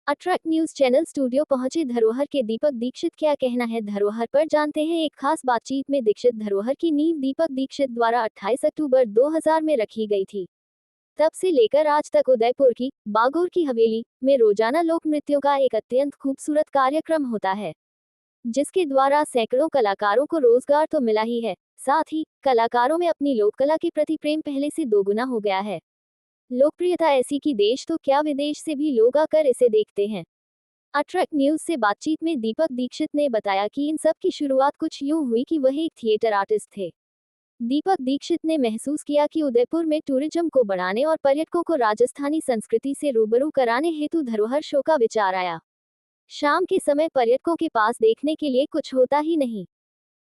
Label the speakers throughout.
Speaker 1: Attract news channel studio पहुंचे धरोहर के दीपक दीक्षित। क्या कहना है धरोहर पर, जानते हैं एक खास बातचीत में। दीक्षित धरोहर की नींव दीपक दीक्षित द्वारा 28 अक्टूबर 2000 में रखी गई थी। तब से लेकर आज तक उदयपुर की बागोर की हवेली में रोजाना लोक नृत्यों का एक अत्यंत खूबसूरत कार्यक्रम होता है, जिसके द्वारा सैकड़ों कलाकारों को रोजगार तो मिला ही है, साथ ही कलाकारों में अपनी लोक कला के प्रति प्रेम पहले से दोगुना हो गया है। लोकप्रियता ऐसी कि देश तो क्या विदेश से भी लोग आकर इसे देखते हैं। अट्रैक्ट न्यूज से बातचीत में दीपक दीक्षित ने बताया कि इन सब की शुरुआत कुछ यूं हुई कि वह एक थिएटर आर्टिस्ट थे। दीपक दीक्षित ने महसूस किया कि उदयपुर में टूरिज्म को बढ़ाने और पर्यटकों को राजस्थानी संस्कृति से रूबरू कराने हेतु धरोहर शो का विचार आया। शाम के समय पर्यटकों के पास देखने के लिए कुछ होता ही नहीं,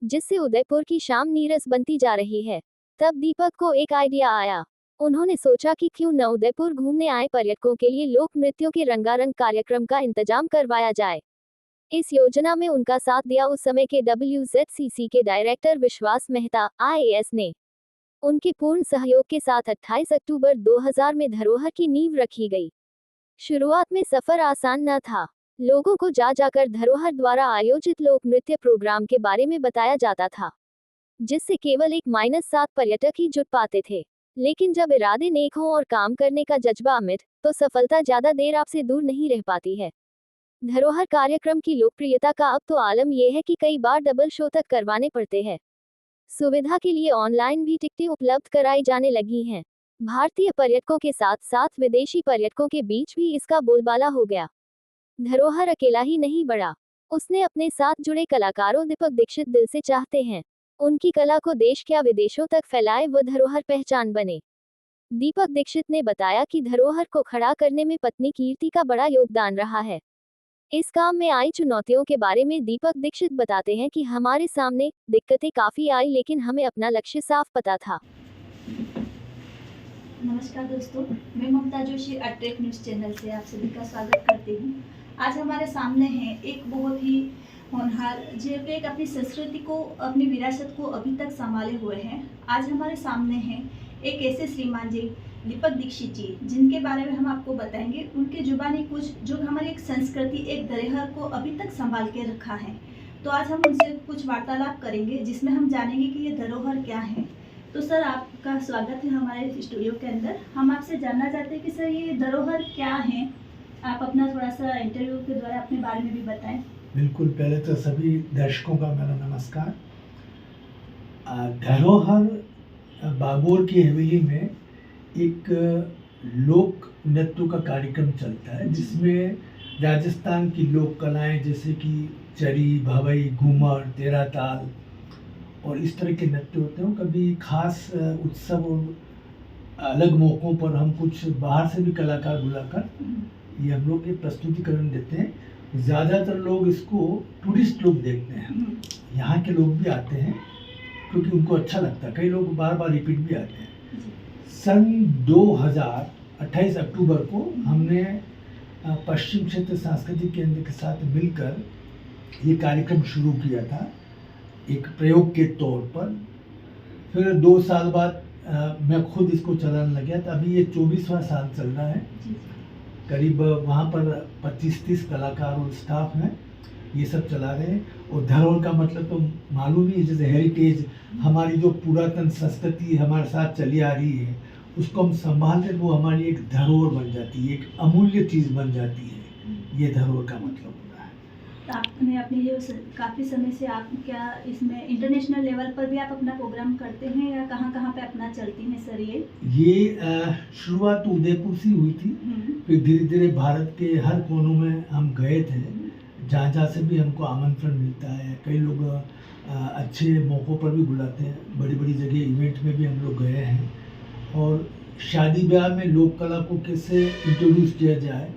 Speaker 1: जिससे उदयपुर की शाम नीरस बनती जा रही है। तब दीपक को एक आइडिया आया। उन्होंने सोचा कि क्यों न उदयपुर घूमने आए पर्यटकों के लिए लोक नृत्यों के रंगारंग कार्यक्रम का इंतजाम करवाया जाए। इस योजना में उनका साथ दिया उस समय के WZCC के डायरेक्टर विश्वास मेहता IAS ने। उनके पूर्ण सहयोग के साथ 28 अक्टूबर 2000 में धरोहर की नींव रखी गई। शुरुआत में सफर आसान न था। लोगों को जाकर धरोहर द्वारा आयोजित लोक नृत्य प्रोग्राम के बारे में बताया जाता था, जिससे केवल 1-7 पर्यटक ही जुट पाते थे। लेकिन जब इरादे नेक हों और काम करने का जज्बा अमिट, तो सफलता ज्यादा देर आपसे दूर नहीं रह पाती है। धरोहर कार्यक्रम की लोकप्रियता का अब तो आलम यह है कि कई बार डबल शो तक करवाने पड़ते हैं। सुविधा के लिए ऑनलाइन भी टिकटें उपलब्ध कराई जाने लगी हैं। भारतीय पर्यटकों के साथ साथ विदेशी पर्यटकों के बीच भी इसका बोलबाला हो गया। धरोहर अकेला ही नहीं बढ़ा, उसने अपने साथ जुड़े कलाकारों दीपक दीक्षित दिल से चाहते हैं उनकी कला को देश क्या विदेशों तक फैलाए व धरोहर पहचान बने। दीपक दीक्षित ने बताया कि धरोहर को खड़ा करने में पत्नी कीर्ति का बड़ा योगदान रहा है। इस काम में आई चुनौतियों के बारे में दीपक दीक्षित बताते हैं कि हमारे सामने दिक्कतें काफी आई, लेकिन हमें अपना लक्ष्य साफ पता था।
Speaker 2: नमस्कार दोस्तों, मैं ममता जोशी अट्रैक्ट न्यूज चैनल से आप सभी का स्वागत करती हूँ। आज हमारे सामने है एक बहुत ही होनहार जो एक अपनी संस्कृति को, अपनी विरासत को अभी तक संभाले हुए हैं। आज हमारे सामने हैं एक ऐसे श्रीमान जी दीपक दीक्षित जी, जिनके बारे में हम आपको बताएंगे। उनके जुबानी कुछ जो हमारी एक संस्कृति, एक धरोहर को अभी तक संभाल के रखा है। तो आज हम उनसे कुछ वार्तालाप करेंगे, जिसमें हम जानेंगे कि ये धरोहर क्या है। तो सर, आपका स्वागत है हमारे स्टूडियो के अंदर। हम आपसे जानना चाहते हैं कि सर ये धरोहर क्या है। आप अपना थोड़ा सा इंटरव्यू के द्वारा अपने बारे में भी बताएं।
Speaker 3: बिल्कुल, पहले तो सभी दर्शकों का मेरा नमस्कार। धरोहर बागोर की हवेली में एक लोक नृत्य का कार्यक्रम चलता है, जिसमें राजस्थान की लोक कलाएं जैसे कि चरी, भवई, घूमर, तेरा ताल और इस तरह के नृत्य होते हैं। कभी खास उत्सव और अलग मौक़ों पर हम कुछ बाहर से भी कलाकार बुलाकर ये हम लोग ये प्रस्तुतिकरण देते हैं। ज़्यादातर लोग इसको टूरिस्ट लोग देखते हैं, यहाँ के लोग भी आते हैं क्योंकि उनको अच्छा लगता है। कई लोग बार बार रिपीट भी आते हैं। सन 2000 28 अक्टूबर को हमने पश्चिम क्षेत्र सांस्कृतिक केंद्र के साथ मिलकर ये कार्यक्रम शुरू किया था, एक प्रयोग के तौर पर। फिर 2 साल बाद मैं खुद इसको चलाने लग गया था। अभी ये 24वां साल चल रहा है। करीब वहाँ पर 25-30 कलाकार और स्टाफ हैं, ये सब चला रहे हैं। और धरोहर का मतलब तो मालूम ही है, जैसे हेरिटेज, हमारी जो पुरातन संस्कृति हमारे साथ चली आ रही है, उसको हम संभाल लें, वो हमारी एक धरोहर बन जाती है, एक अमूल्य चीज़ बन जाती है। ये धरोहर का मतलब होता है।
Speaker 2: तो आपने अपनी जो काफ़ी समय से आप क्या इसमें इंटरनेशनल लेवल पर भी आप अपना प्रोग्राम करते हैं, या कहाँ कहाँ पे अपना चलती हैं सर?
Speaker 3: ये शुरुआत तो उदयपुर से हुई थी, फिर धीरे धीरे भारत के हर कोनों में हम गए थे, जहाँ जहाँ से भी हमको आमंत्रण मिलता है। कई लोग अच्छे मौक़ों पर भी बुलाते हैं, बड़ी बड़ी जगह इवेंट में भी हम लोग गए हैं। और शादी ब्याह में लोक कला को कैसे इंट्रोड्यूस किया जाए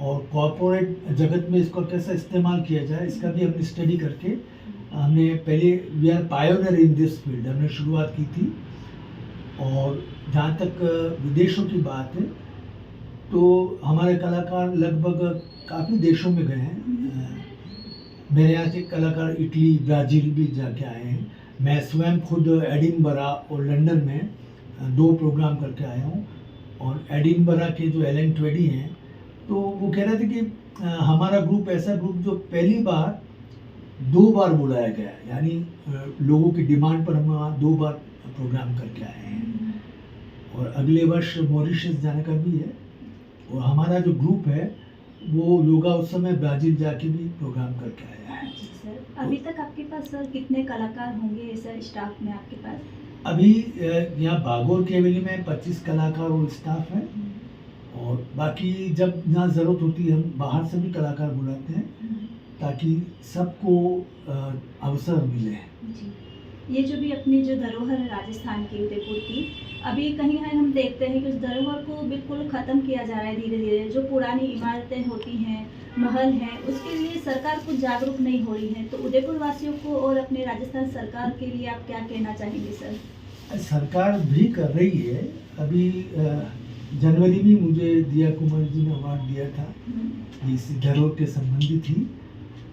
Speaker 3: और कॉर्पोरेट जगत में इसको कैसे इस्तेमाल किया जाए, इसका भी हमने स्टडी करके हमने पहले we are pioneer in this field हमने शुरुआत की थी। और जहाँ तक विदेशों की बात है, तो हमारे कलाकार लगभग काफ़ी देशों में गए हैं। मेरे यहाँ से कलाकार इटली, ब्राज़ील भी जाके आए हैं। मैं स्वयं खुद एडिनबरा और लंदन में 2 प्रोग्राम करके आया हूँ। और एडिनबरा के जो एलन ट्वेडी हैं, तो वो कह रहे थे कि हमारा ग्रुप ऐसा ग्रुप जो पहली बार 2 बार बुलाया गया है, यानी लोगों की डिमांड पर हम वहाँ 2 बार प्रोग्राम करके आए हैं और अगले वर्ष मॉरिशस जाने का भी है। और हमारा जो ग्रुप है वो योगा उत्सव में ब्राज़ील जाके भी प्रोग्राम करके आया है।
Speaker 2: जी सर, अभी तक आपके पास सर कितने कलाकार होंगे सर स्टाफ में आपके पास?
Speaker 3: अभी यहाँ बागोर की हवेली में 25 कलाकार और स्टाफ है और बाकी जब यहाँ ज़रूरत होती है हम बाहर से भी कलाकार बुलाते हैं ताकि सबको अवसर मिले।
Speaker 2: जी, ये जो भी अपनी जो धरोहर है राजस्थान की, उदयपुर की, अभी कहीं है हम देखते हैं कि उस धरोहर को बिल्कुल ख़त्म किया जा रहा है धीरे धीरे। जो पुरानी इमारतें होती हैं, महल हैं, उसके लिए सरकार कुछ जागरूक नहीं हो रही है। तो उदयपुर वासियों को और अपने राजस्थान सरकार के लिए आप क्या कहना चाहेंगे सर?
Speaker 3: सरकार भी कर रही है। अभी जनवरी में मुझे दिया कुमार जी ने अवार्ड दिया था, इस धरोहर के संबंधित ही।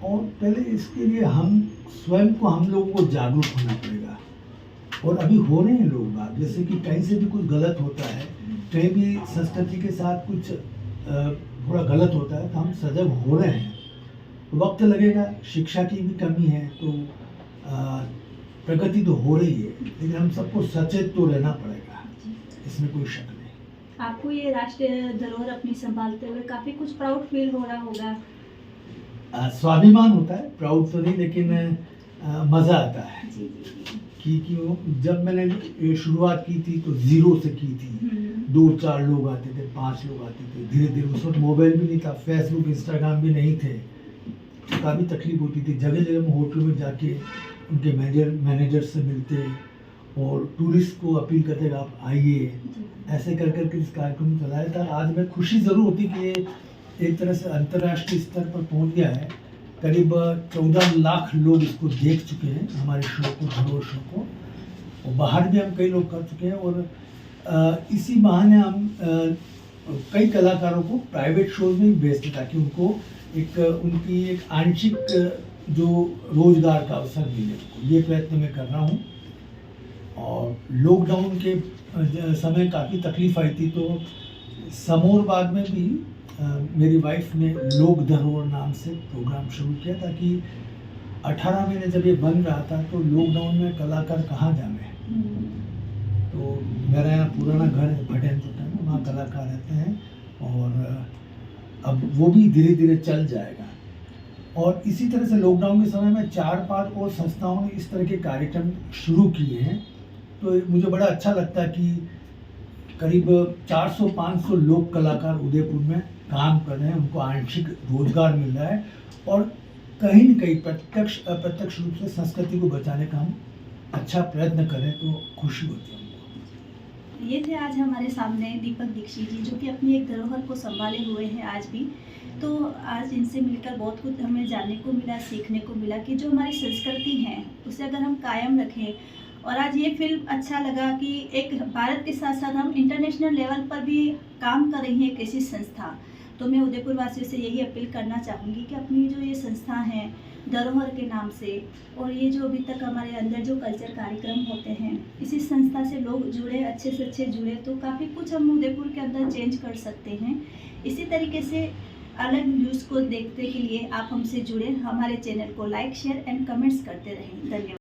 Speaker 3: और पहले इसके लिए हम स्वयं को, हम लोगों को जागरूक होना पड़ेगा और अभी हो रहे हैं लोग बात। जैसे कि कहीं से भी कुछ गलत होता है, कहीं भी संस्कृति के साथ कुछ थोड़ा गलत होता है तो हम सजग हो रहे हैं। वक्त लगेगा, शिक्षा की भी कमी है, तो प्रगति तो हो रही है, लेकिन हम सबको सचेत तो रहना पड़ेगा, इसमें कोई शक नहीं।
Speaker 2: आपको ये राष्ट्रीय धरोहर अपनी संभालते हुए काफ़ी कुछ प्राउड फील हो रहा होगा?
Speaker 3: स्वाभिमान होता है, प्राउड तो नहीं, लेकिन मज़ा आता है।
Speaker 2: जी जी
Speaker 3: कि जब मैंने शुरुआत की थी तो 0 से की थी। 2-4 लोग आते थे, 5 लोग आते थे। धीरे धीरे उस वक्त मोबाइल भी नहीं था, फेसबुक इंस्टाग्राम भी नहीं थे, तो काफ़ी तकलीफ होती थी। जगह जगह हम होटल में जाके उनके मैनेजर से मिलते और टूरिस्ट को अपील करते आप आइए, ऐसे कर करके इस कार्यक्रम चलाया था। आज मैं खुशी ज़रूर होती कि ये एक तरह से अंतर्राष्ट्रीय स्तर पर पहुंच गया है। करीब 14 लाख लोग इसको देख चुके हैं, हमारे शो को, धरोहर शो को, और बाहर भी हम कई लोग कर चुके हैं। और इसी बहाने हम कई कलाकारों को प्राइवेट शोज में भी भेजते ताकि उनको उनकी एक आंशिक जो रोजगार का अवसर मिले। ये प्रयत्न मैं कर रहा हूँ। और लॉकडाउन के समय काफ़ी तकलीफ आई थी, तो समोर बाग में भी मेरी वाइफ ने लोक धरोहर नाम से प्रोग्राम शुरू किया, ताकि 18 महीने जब ये बन रहा था तो लॉकडाउन में कलाकार कहाँ जावे। तो मेरा यहाँ पुराना घर है भटेन में, वहाँ कलाकार रहते हैं और अब वो भी धीरे धीरे चल जाएगा। और इसी तरह से लॉकडाउन के समय में 4-5 और संस्थाओं ने इस तरह के कार्यक्रम शुरू किए हैं। तो मुझे बड़ा अच्छा लगता है कि करीब 400-500 लोक कलाकार उदयपुर में काम कर रहे हैं, उनको आंशिक रोजगार मिल रहा है और कहीं न कहीं प्रत्यक्ष अप्रत्यक्ष रूप से संस्कृति को बचाने का हम अच्छा प्रयत्न करें तो खुशी होती है हमको।
Speaker 2: ये थे आज हमारे सामने दीपक दीक्षित जी, जो कि अपनी एक धरोहर को संभाले हुए हैं आज भी। तो आज इनसे मिलकर बहुत कुछ हमें जानने को मिला, सीखने को मिला कि जो हमारी संस्कृति है उसे अगर हम कायम रखें। और आज ये फिल्म अच्छा लगा कि एक भारत के साथ साथ हम इंटरनेशनल लेवल पर भी काम कर रही है एक ऐसी संस्था। तो मैं उदयपुर वासियों से यही अपील करना चाहूँगी कि अपनी जो ये संस्था है धरोहर के नाम से, और ये जो अभी तक हमारे अंदर जो कल्चर कार्यक्रम होते हैं, इसी संस्था से लोग जुड़े, अच्छे से अच्छे जुड़े, तो काफ़ी कुछ हम उदयपुर के अंदर चेंज कर सकते हैं। इसी तरीके से अलग न्यूज़ को देखने के लिए आप हमसे जुड़े, हमारे चैनल को लाइक, शेयर एंड कमेंट्स करते रहें। धन्यवाद।